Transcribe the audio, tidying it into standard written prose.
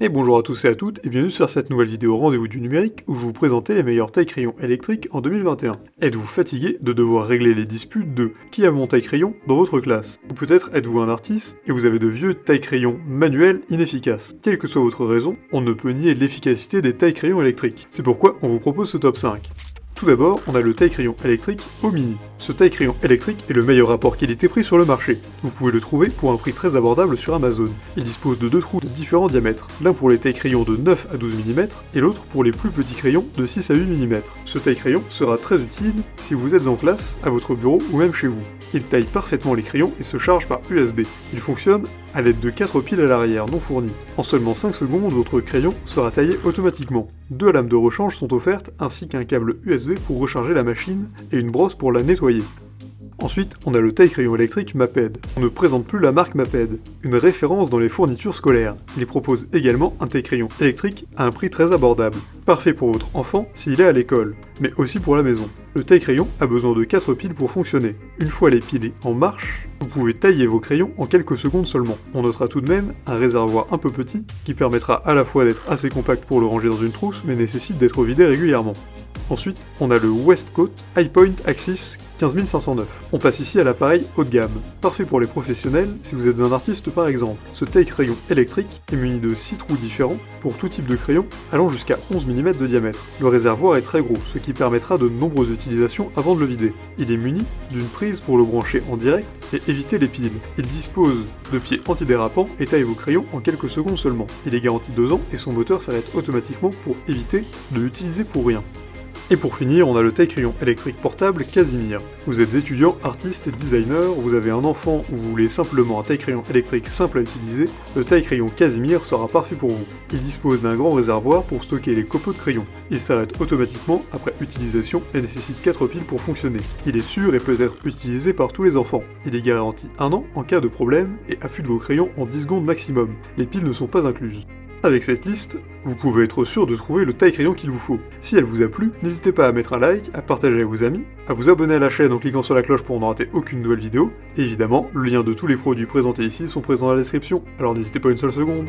Et bonjour à tous et à toutes, et bienvenue sur cette nouvelle vidéo Rendez-vous du numérique où je vous présenter les meilleures tailles-crayons électriques en 2021. Êtes-vous fatigué de devoir régler les disputes de qui a mon taille-crayon dans votre classe? Ou peut-être êtes-vous un artiste et vous avez de vieux taille-crayons manuels inefficaces. Quelle que soit votre raison, on ne peut nier l'efficacité des tailles-crayons électriques. C'est pourquoi on vous propose ce top 5. Tout d'abord, on a le taille-crayon électrique Omini. Ce taille-crayon électrique est le meilleur rapport qualité-prix sur le marché. Vous pouvez le trouver pour un prix très abordable sur Amazon. Il dispose de deux trous de différents diamètres, l'un pour les tailles-crayons de 9 à 12 mm et l'autre pour les plus petits crayons de 6 à 8 mm. Ce taille-crayon sera très utile si vous êtes en classe, à votre bureau ou même chez vous. Il taille parfaitement les crayons et se charge par USB. Il fonctionne à l'aide de 4 piles à l'arrière non fournies. En seulement 5 secondes, votre crayon sera taillé automatiquement. 2 lames de rechange sont offertes ainsi qu'un câble USB pour recharger la machine et une brosse pour la nettoyer. Ensuite, on a le taille-crayon électrique Maped. On ne présente plus la marque Maped, une référence dans les fournitures scolaires. Il propose également un taille-crayon électrique à un prix très abordable. Parfait pour votre enfant s'il est à l'école, mais aussi pour la maison. Le taille-crayon a besoin de 4 piles pour fonctionner. Une fois les piles en marche, vous pouvez tailler vos crayons en quelques secondes seulement. On notera tout de même un réservoir un peu petit qui permettra à la fois d'être assez compact pour le ranger dans une trousse, mais nécessite d'être vidé régulièrement. Ensuite, on a le Westcote Hi-Point Axis 15509. On passe ici à l'appareil haut de gamme. Parfait pour les professionnels si vous êtes un artiste par exemple. Ce taille-crayon électrique est muni de 6 trous différents pour tout type de crayon allant jusqu'à 11 mm de diamètre. Le réservoir est très gros, ce qui permettra de nombreuses utilisations avant de le vider. Il est muni d'une prise pour le brancher en direct et éviter les piles. Il dispose de pieds antidérapants et taille vos crayons en quelques secondes seulement. Il est garanti 2 ans et son moteur s'arrête automatiquement pour éviter de l'utiliser pour rien. Et pour finir, on a le taille-crayon électrique portable Casimir. Vous êtes étudiant, artiste, designer, vous avez un enfant ou vous voulez simplement un taille-crayon électrique simple à utiliser, le taille-crayon Casimir sera parfait pour vous. Il dispose d'un grand réservoir pour stocker les copeaux de crayon. Il s'arrête automatiquement après utilisation et nécessite 4 piles pour fonctionner. Il est sûr et peut être utilisé par tous les enfants. Il est garanti 1 an en cas de problème et affûte vos crayons en 10 secondes maximum. Les piles ne sont pas incluses. Avec cette liste, vous pouvez être sûr de trouver le taille-crayon qu'il vous faut. Si elle vous a plu, n'hésitez pas à mettre un like, à partager à vos amis, à vous abonner à la chaîne en cliquant sur la cloche pour ne rater aucune nouvelle vidéo, et évidemment, le lien de tous les produits présentés ici sont présents dans la description, alors n'hésitez pas une seule seconde.